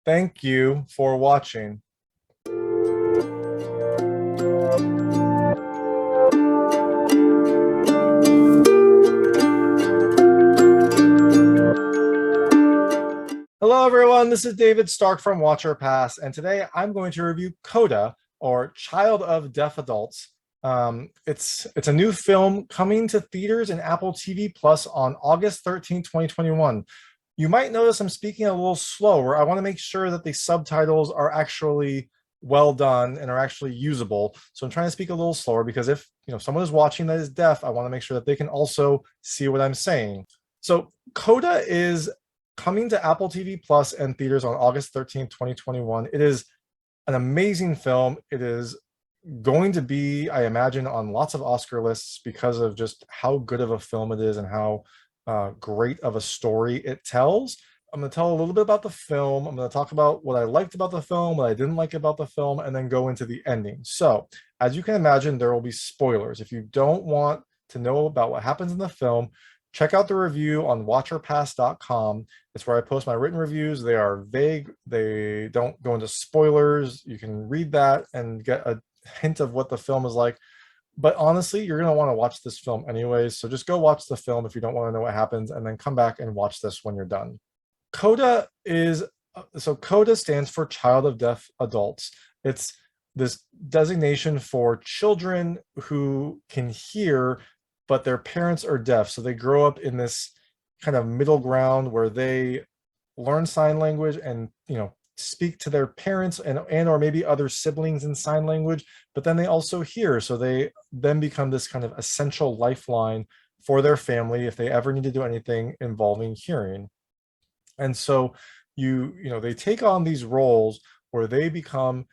Thank you for watching. Hello, everyone. This is David Stark from Watch or Pass, and today I'm going to review CODA, or Child of Deaf Adults. It's a new film coming to theaters and Apple TV Plus on August 13th, 2021. You might notice I'm speaking a little slower. I want to make sure that the subtitles are actually well done and are actually usable. So I'm trying to speak a little slower because if someone is watching that is deaf, I want to make sure that they can also see what I'm saying. So CODA is coming to Apple TV Plus and theaters on August 13th, 2021. It is an amazing film. It is going to be, I imagine, on lots of Oscar lists because of just how good of a film it is and how great of a story it tells. I'm going to tell a little bit about the film. I'm going to talk about what I liked about the film, what I didn't like about the film, and then go into the ending. So, as you can imagine, there will be spoilers. If you don't want to know about what happens in the film, check out the review on watcherpass.com. It's where I post my written reviews. They are vague. They don't go into spoilers. You can read that and get a hint of what the film is like. But honestly, you're going to want to watch this film anyways. So just go watch the film if you don't want to know what happens, and then come back and watch this when you're done. CODA CODA stands for Child of Deaf Adults. It's this designation for children who can hear, but their parents are deaf. So they grow up in this kind of middle ground where they learn sign language and speak to their parents and or maybe other siblings in sign language, but then they also hear. So they then become this kind of essential lifeline for their family if they ever need to do anything involving hearing. And so they take on these roles where they become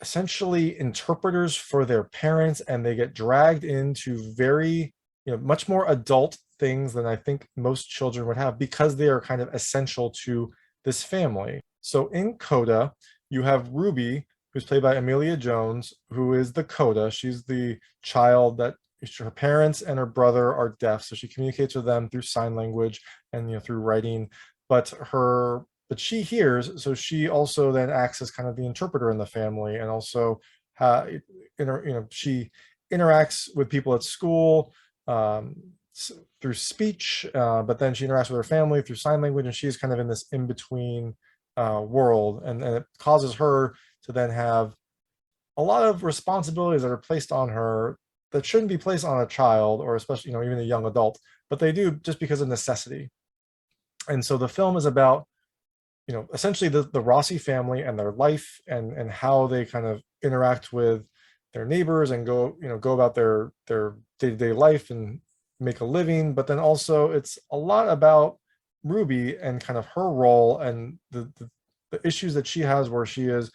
essentially interpreters for their parents, and they get dragged into very much more adult things than I think most children would have because they are kind of essential to this family. So in CODA, you have Ruby, who's played by Amelia Jones, who is the CODA. She's the child that her parents and her brother are deaf, so she communicates with them through sign language and through writing. But she hears, so she also then acts as kind of the interpreter in the family, and also she interacts with people at school through speech, but then she interacts with her family through sign language, and she's kind of in this in-between world, and it causes her to then have a lot of responsibilities that are placed on her that shouldn't be placed on a child, or especially even a young adult, but they do just because of necessity. And so the film is about essentially the Rossi family and their life, and how they kind of interact with their neighbors and go about their day-to-day life and make a living. But then also it's a lot about Ruby and kind of her role and the issues that she has, where she is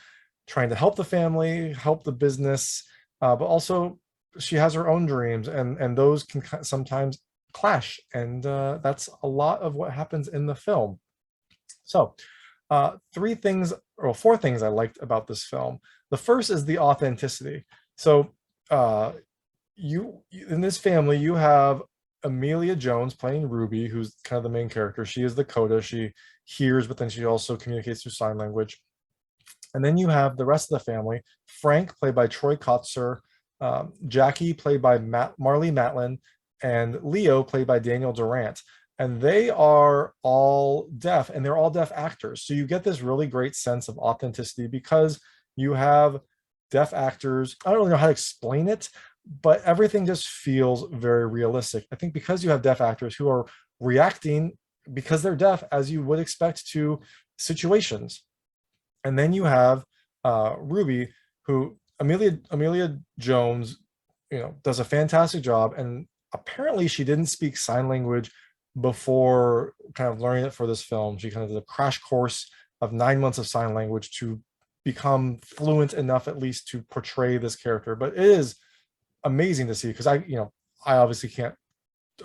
trying to help the family, help the business, but also she has her own dreams, and those can sometimes clash, and that's a lot of what happens in the film. So four things I liked about this film. The first is the authenticity. So you in this family, you have Amelia Jones playing Ruby, who's kind of the main character. She is the CODA. She hears, but then she also communicates through sign language. And then you have the rest of the family: Frank, played by Troy Kotsur, Jackie, played by Marlee Matlin, and Leo, played by Daniel Durant. And they are all deaf, and they're all deaf actors. So you get this really great sense of authenticity because you have deaf actors. I don't really know how to explain it, but everything just feels very realistic. I think because you have deaf actors who are reacting because they're deaf as you would expect to situations. And then you have Ruby, who Amelia Jones, does a fantastic job. And apparently she didn't speak sign language before kind of learning it for this film. She kind of did a crash course of 9 months of sign language to become fluent enough at least to portray this character. But it is amazing to see, because I obviously can't,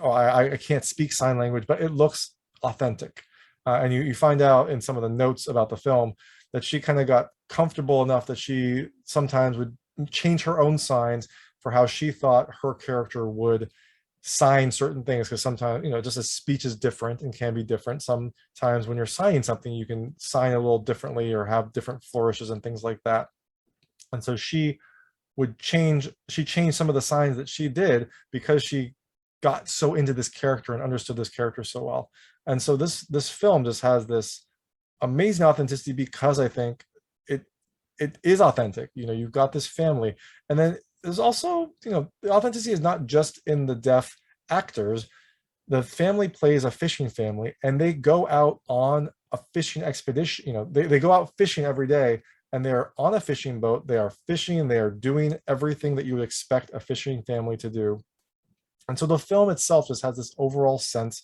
I can't speak sign language, but it looks authentic. And you find out in some of the notes about the film that she kind of got comfortable enough that she sometimes would change her own signs for how she thought her character would sign certain things, because sometimes, just as speech is different and can be different, sometimes when you're signing something, you can sign a little differently or have different flourishes and things like that. And so she changed some of the signs that she did because she got so into this character and understood this character so well. And so this film just has this amazing authenticity, because I think it it is authentic. You've got this family, and then there's also, the authenticity is not just in the deaf actors. The family plays a fishing family, and they go out on a fishing expedition. They go out fishing every day, and they're on a fishing boat. They are fishing, they are doing everything that you would expect a fishing family to do. And so the film itself just has this overall sense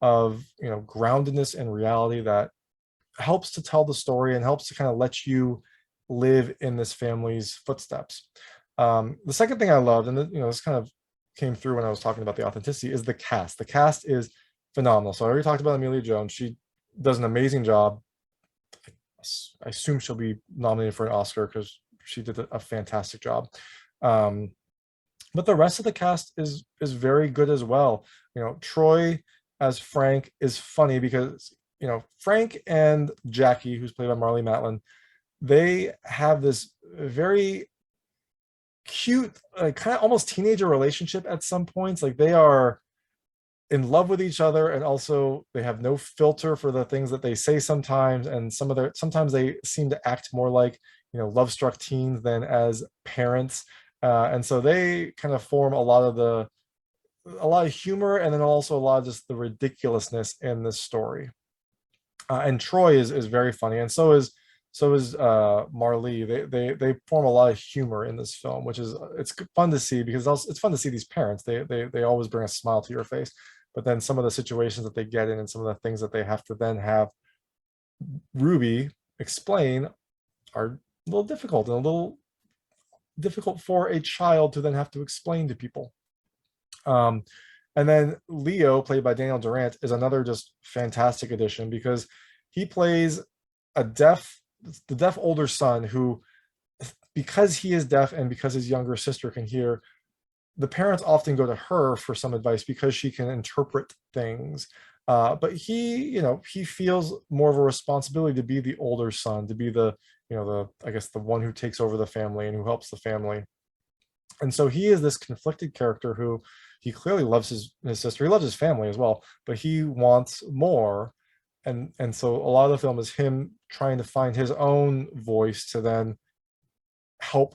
of, groundedness and reality that helps to tell the story and helps to kind of let you live in this family's footsteps. The second thing I loved, and this kind of came through when I was talking about the authenticity, is the cast. The cast is phenomenal. So I already talked about Amelia Jones. She does an amazing job. I assume she'll be nominated for an Oscar because she did a fantastic job. But the rest of the cast is very good as well. Troy as Frank is funny because Frank and Jackie, who's played by Marlee Matlin, they have this very cute, kind of almost teenager relationship at some points. Like, they are in love with each other, and also they have no filter for the things that they say sometimes. And sometimes they seem to act more like love-struck teens than as parents. And so they kind of form a lot of humor, and then also a lot of just the ridiculousness in this story. And Troy is very funny, and so is Marlee. They form a lot of humor in this film, which is, it's fun to see, because it's fun to see these parents. They always bring a smile to your face. But then some of the situations that they get in, and some of the things that they have to then have Ruby explain, are a little difficult, and a little difficult for a child to then have to explain to people. And then Leo, played by Daniel Durant, is another just fantastic addition, because he plays the deaf older son who, because he is deaf and because his younger sister can hear, the parents often go to her for some advice because she can interpret things. But he feels more of a responsibility to be the older son, to be I guess the one who takes over the family and who helps the family. And so he is this conflicted character who, he clearly loves his sister, he loves his family as well, but he wants more. And so a lot of the film is him trying to find his own voice to then help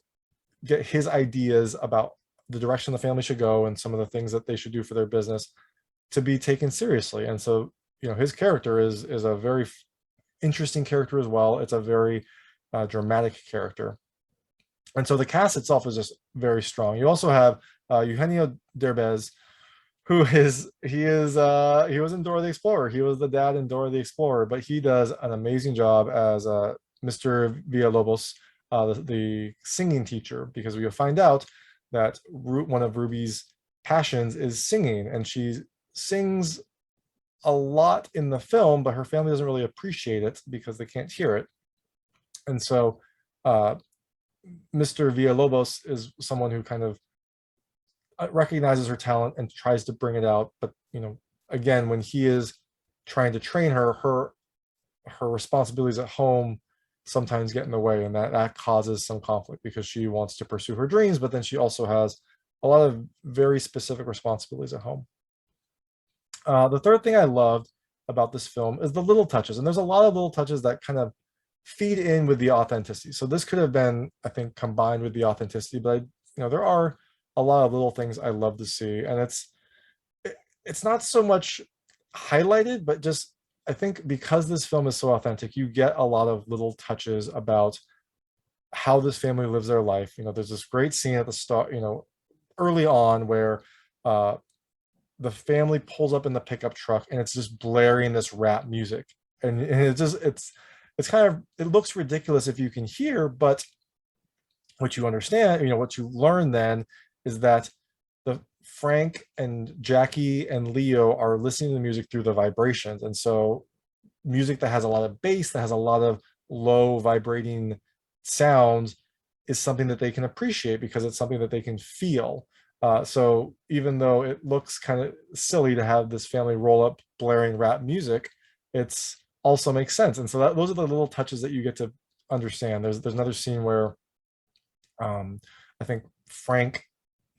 get his ideas about the direction the family should go and some of the things that they should do for their business to be taken seriously. And so, his character is a very interesting character as well. It's a very dramatic character. And so the cast itself is just very strong. You also have Eugenio Derbez, who he was in Dora the Explorer. He was the dad in Dora the Explorer, but he does an amazing job as Mr. Villalobos, the singing teacher, because we find out that one of Ruby's passions is singing, and she sings a lot in the film, but her family doesn't really appreciate it because they can't hear it. And so Mr. Villalobos is someone who kind of recognizes her talent and tries to bring it out. But again, when he is trying to train her, her responsibilities at home sometimes get in the way, and that causes some conflict, because she wants to pursue her dreams, but then she also has a lot of very specific responsibilities at home. The third thing I loved about this film is the little touches, and there's a lot of little touches that kind of feed in with the authenticity. So this could have been, I think, combined with the authenticity, but there are a lot of little things I love to see, and it's not so much highlighted, but just, I think because this film is so authentic, you get a lot of little touches about how this family lives their life. There's this great scene at the start, early on, where the family pulls up in the pickup truck, and it's just blaring this rap music, and it's kind of, it looks ridiculous if you can hear, but what you understand, what you learn then, is that the Frank and Jackie and Leo are listening to the music through the vibrations. And so music that has a lot of bass, that has a lot of low vibrating sounds, is something that they can appreciate because it's something that they can feel. So even though it looks kind of silly to have this family roll up blaring rap music, it's also makes sense. And so those are the little touches that you get to understand. There's another scene where I think Frank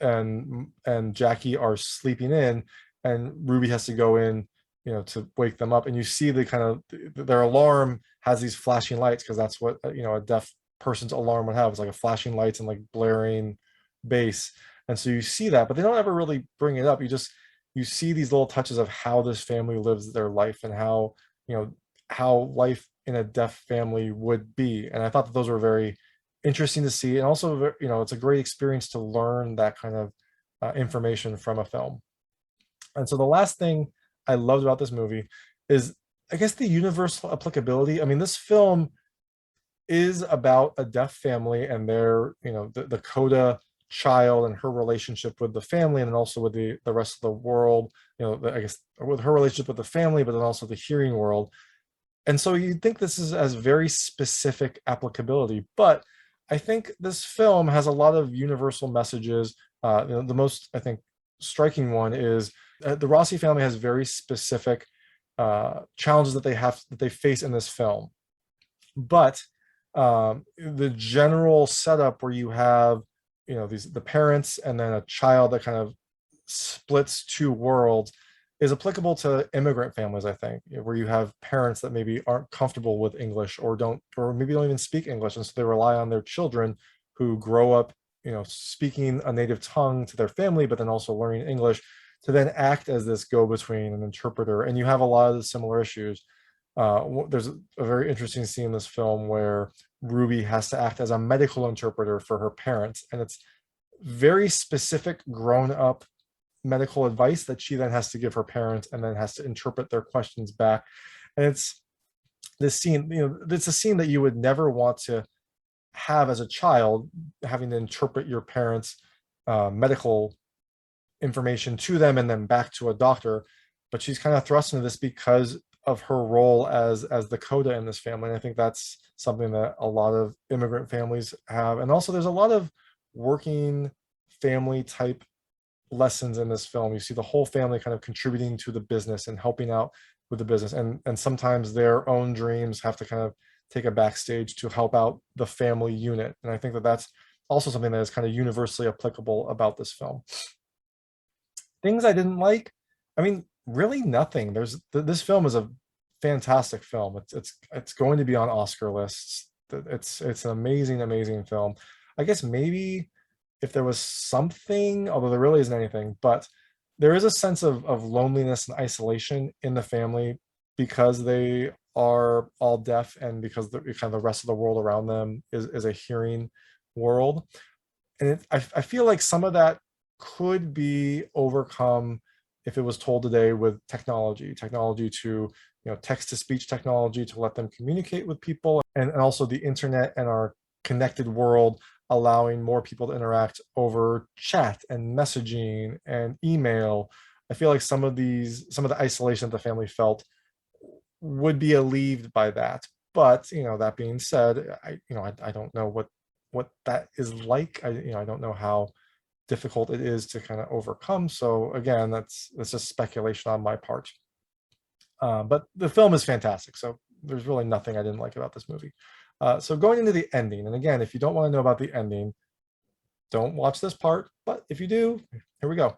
and Jackie are sleeping in, and Ruby has to go in, to wake them up. And you see the kind of their alarm has these flashing lights because that's what a deaf person's alarm would have. It's like a flashing lights and like blaring bass. And so you see that, but they don't ever really bring it up. You see these little touches of how this family lives their life and how life in a deaf family would be. And I thought that those were very interesting to see, and also it's a great experience to learn that kind of information from a film. And so the last thing I loved about this movie is, I guess, the universal applicability. I mean, this film is about a deaf family and their the CODA child and her relationship with the family, and then also with the rest of the world, I guess with her relationship with the family, but then also the hearing world. And so you'd think this is as very specific applicability, but I think this film has a lot of universal messages. The most, I think, striking one is the Rossi family has very specific challenges that they face in this film. But the general setup where you have the parents and then a child that kind of splits two worlds is applicable to immigrant families, I think, where you have parents that maybe aren't comfortable with English or maybe don't even speak English. And so they rely on their children who grow up, speaking a native tongue to their family, but then also learning English to then act as this go-between and interpreter. And you have a lot of the similar issues. There's a very interesting scene in this film where Ruby has to act as a medical interpreter for her parents. And it's very specific grown-up medical advice that she then has to give her parents and then has to interpret their questions back. And it's this scene, it's a scene that you would never want to have as a child, having to interpret your parents' medical information to them and then back to a doctor. But she's kind of thrust into this because of her role as the CODA in this family. And I think that's something that a lot of immigrant families have. And also there's a lot of working family type lessons in this film. You see the whole family kind of contributing to the business and helping out with the business, and sometimes their own dreams have to kind of take a backstage to help out the family unit. And I think that that's also something that is kind of universally applicable about this film. Things I didn't like, I mean, really nothing. This film is a fantastic film. It's going to be on Oscar lists. It's an amazing film. I guess maybe if there was something, although there really isn't anything, but there is a sense of loneliness and isolation in the family because they are all deaf and because kind of the rest of the world around them is a hearing world. And I feel like some of that could be overcome if it was told today with technology to, text-to-speech technology to let them communicate with people, and also the internet and our connected world allowing more people to interact over chat and messaging and email. I feel like some of the isolation that the family felt would be alleviated by that. But that being said, I don't know what that is like. I don't know how difficult it is to kind of overcome. So again, that's just speculation on my part. But the film is fantastic. So there's really nothing I didn't like about this movie. So going into the ending, and again, if you don't want to know about the ending, don't watch this part. But if you do, here we go.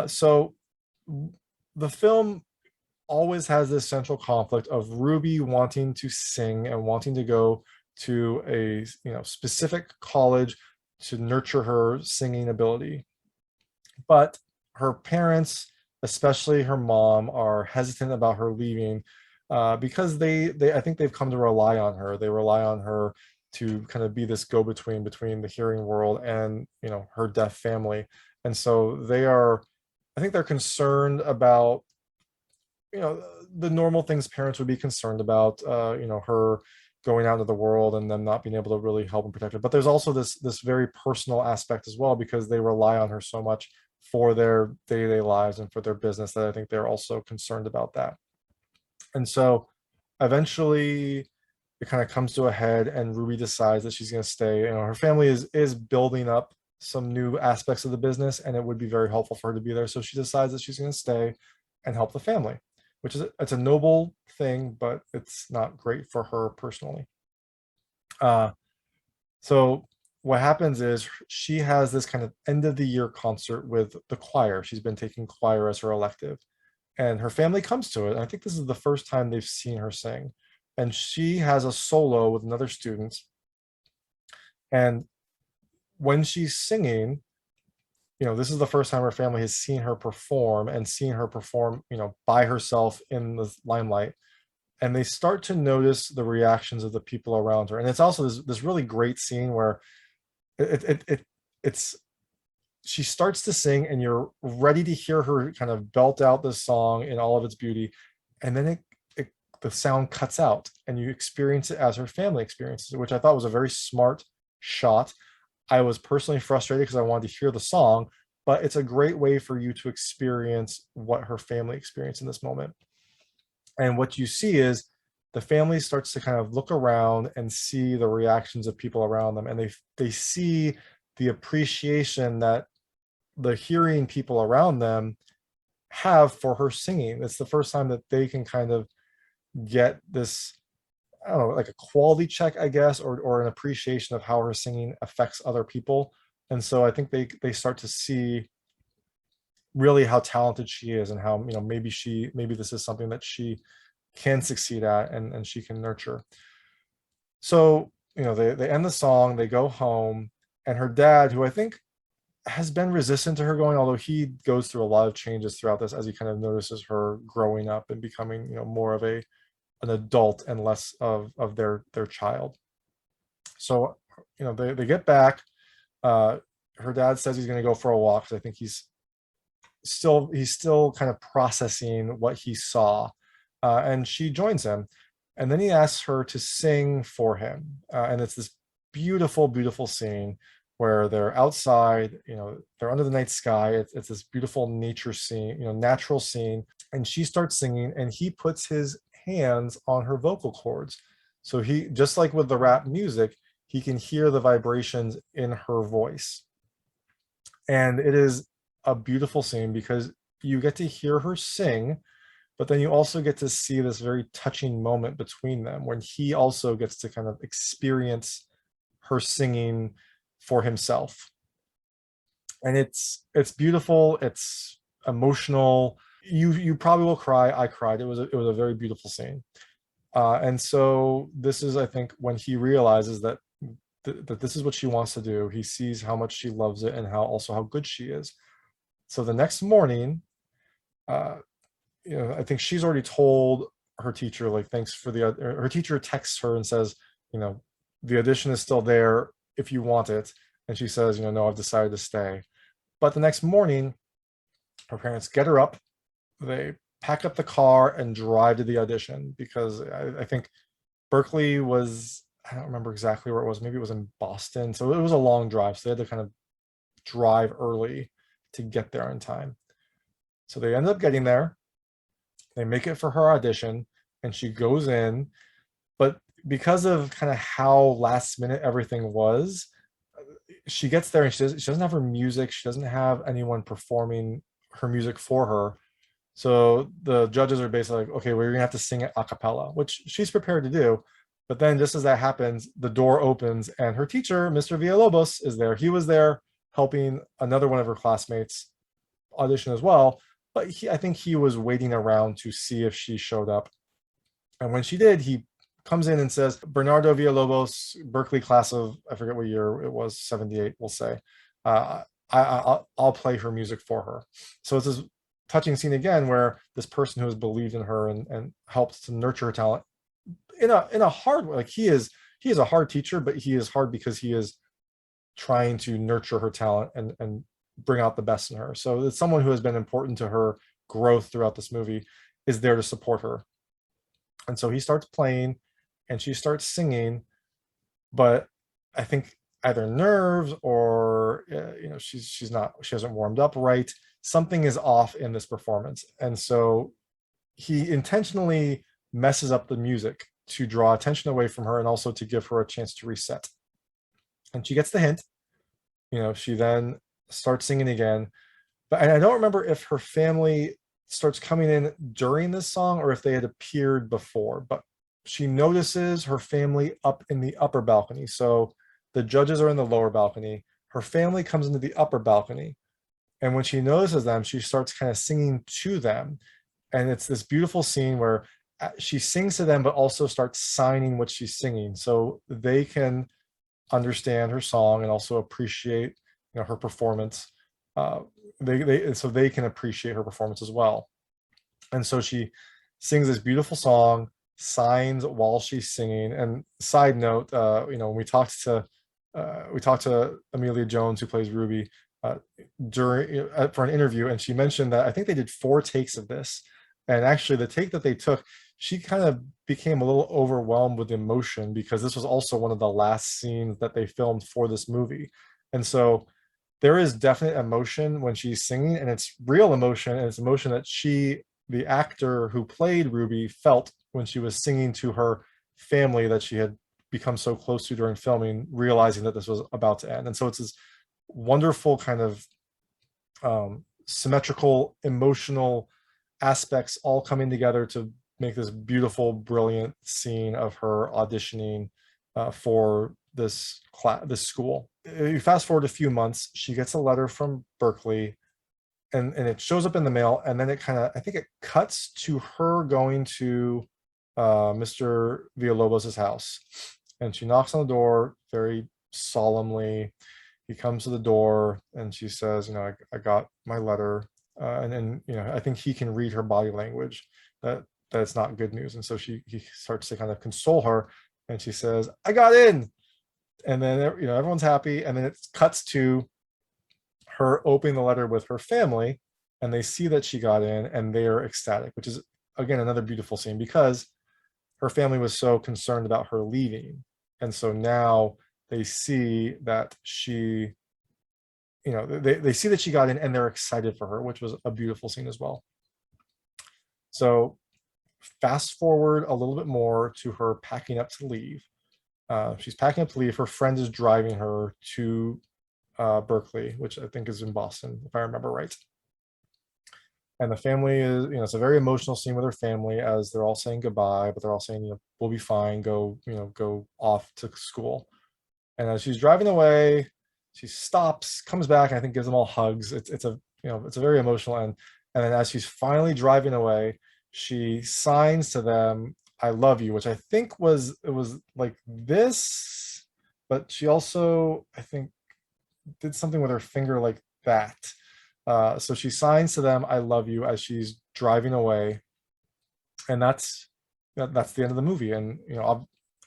So the film always has this central conflict of Ruby wanting to sing and wanting to go to a specific college to nurture her singing ability. But her parents, especially her mom, are hesitant about her leaving because they I think they've come to rely on her. They rely on her to kind of be this go-between between the hearing world and her deaf family. And so I think they're concerned about the normal things parents would be concerned about, her going out into the world and them not being able to really help and protect her. But there's also this very personal aspect as well, because they rely on her so much for their day-to-day lives and for their business, that I think they're also concerned about that. And so eventually it kind of comes to a head and Ruby decides that she's going to stay. Her family is building up some new aspects of the business, and it would be very helpful for her to be there. So she decides that she's going to stay and help the family, which is it's a noble thing, but it's not great for her personally. Uh, so what happens is she has this kind of end of the year concert with the choir. She's been taking choir as her elective, and her family comes to it. And I think this is the first time they've seen her sing. And she has a solo with another student. And when she's singing, this is the first time her family has seen her perform and seen her perform, by herself in the limelight. And they start to notice the reactions of the people around her. And it's also this really great scene where it's she starts to sing and you're ready to hear her kind of belt out this song in all of its beauty. And then the sound cuts out and you experience it as her family experiences it, which I thought was a very smart shot. I was personally frustrated because I wanted to hear the song, but it's a great way for you to experience what her family experienced in this moment. And what you see is the family starts to kind of look around and see the reactions of people around them, and they see the appreciation that the hearing people around them have for her singing. It's the first time that they can kind of get this, I don't know, like a quality check, I guess, or an appreciation of how her singing affects other people. And so I think they start to see really how talented she is, and how, maybe this is something that she can succeed at, and she can nurture. So, they end the song, they go home, and her dad, who I think has been resistant to her going, although he goes through a lot of changes throughout this as he kind of notices her growing up and becoming, more of an adult and less of their child. So, they get back. Her dad says he's going to go for a walk, because I think he's still kind of processing what he saw, and she joins him, and then he asks her to sing for him, and it's this beautiful, beautiful scene where they're outside, they're under the night sky. It's this beautiful nature scene, natural scene, and she starts singing, and he puts his hands on her vocal cords. So he, just like with the rap music, he can hear the vibrations in her voice. And it is a beautiful scene because you get to hear her sing, but then you also get to see this very touching moment between them when he also gets to kind of experience her singing for himself. And it's beautiful, it's emotional. You probably will cry. I cried. It was a very beautiful scene. And so this is, I think, when he realizes that this is what she wants to do. He sees how much she loves it and how good she is. So the next morning, I think she's already told her teacher, like, thanks for her teacher texts her and says, the audition is still there if you want it. And she says, no, I've decided to stay. But the next morning, her parents get her up, they pack up the car and drive to the audition, because I think Berkeley was, I don't remember exactly where it was. Maybe it was in Boston. So it was a long drive. So they had to kind of drive early to get there in time. So they end up getting there. They make it for her audition, and she goes in. But because of kind of how last minute everything was, she gets there and she doesn't have her music. She doesn't have anyone performing her music for her. So the judges are basically like, okay, well, you're gonna have to sing it a cappella, which she's prepared to do. But then just as that happens, the door opens and her teacher, Mr. Villalobos, is there. He was there helping another one of her classmates audition as well. But I think he was waiting around to see if she showed up. And when she did, he comes in and says, Bernardo Villalobos, Berkeley class of, I forget what year it was, 78, we'll say. I'll play her music for her. So it's this touching scene again where this person who has believed in her and helped to nurture her talent in a hard way. Like he is a hard teacher, but he is hard because he is trying to nurture her talent and bring out the best in her. So it's someone who has been important to her growth throughout this movie, is there to support her. And so he starts playing and she starts singing, but I think either nerves or she hasn't warmed up right. Something is off in this performance. And so he intentionally messes up the music to draw attention away from her and also to give her a chance to reset. And she gets the hint. She then starts singing again. But and I don't remember if her family starts coming in during this song or if they had appeared before, but she notices her family up in the upper balcony. So the judges are in the lower balcony. Her family comes into the upper balcony. And when she notices them, she starts kind of singing to them. And it's this beautiful scene where she sings to them, but also starts signing what she's singing so they can understand her song and also appreciate her performance. Uh, they can appreciate her performance as well. And so she sings this beautiful song, signs while she's singing. And side note, when we talked to Amelia Jones, who plays Ruby, during for an interview, and she mentioned that I think they did 4 takes of this. And actually, the take that they took, she kind of became a little overwhelmed with emotion because this was also one of the last scenes that they filmed for this movie. And so there is definite emotion when she's singing, and it's real emotion, and it's emotion that the actor who played Ruby, felt when she was singing to her family that she had become so close to during filming, realizing that this was about to end. And so it's this wonderful kind of symmetrical, emotional aspects all coming together to make this beautiful, brilliant scene of her auditioning for this school. You fast forward a few months, she gets a letter from Berkeley, and it shows up in the mail, and then I think it cuts to her going to Mr. Villalobos' house, and she knocks on the door very solemnly. He comes to the door, and she says, I got my letter, and then I think he can read her body language that it's not good news, and so he starts to kind of console her, and she says, I got in. And then everyone's happy, and then it cuts to her opening the letter with her family, and they see that she got in, and they are ecstatic, which is again another beautiful scene because her family was so concerned about her leaving, and so now they see that she they see that she got in, and they're excited for her, which was a beautiful scene as well. So fast forward a little bit more to her packing up to leave. She's packing up to leave. Her friend is driving her to Berkeley, which I think is in Boston, if I remember right. And the family is, it's a very emotional scene with her family as they're all saying goodbye, but they're all saying, we'll be fine, go off to school. And as she's driving away, she stops, comes back, and I think gives them all hugs. It's a very emotional end. And then as she's finally driving away, she signs to them, I love you, which I think it was like this, but she also, I think, did something with her finger like that. So she signs to them, I love you, as she's driving away. And that's the end of the movie. And,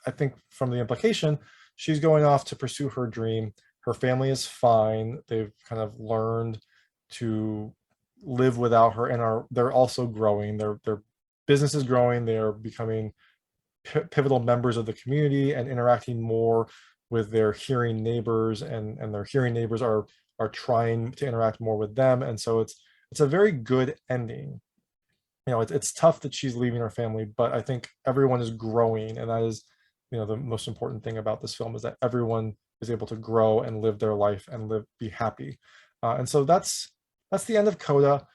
I think from the implication, she's going off to pursue her dream. Her family is fine. They've kind of learned to live without her, and they're also growing. Their business is growing. They are becoming pivotal members of the community and interacting more with their hearing neighbors, and their hearing neighbors are trying to interact more with them. And so it's a very good ending. It's tough that she's leaving her family, but I think everyone is growing, and that is the most important thing about this film, is that everyone is able to grow and live their life and be happy. And so that's the end of CODA.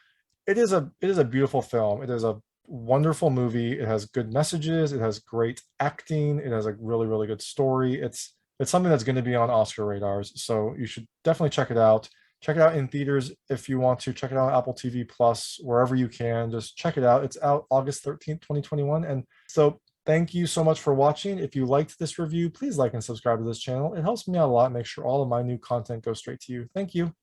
It is a beautiful film. It is a wonderful movie. It has good messages. It has great acting. It has a really, really good story. It's something that's going to be on Oscar radars. So you should definitely check it out. Check it out in theaters if you want to. Check it out on Apple TV Plus, wherever you can. Just check it out. It's out August 13th, 2021. And so thank you so much for watching. If you liked this review, please like and subscribe to this channel. It helps me out a lot. Make sure all of my new content goes straight to you. Thank you.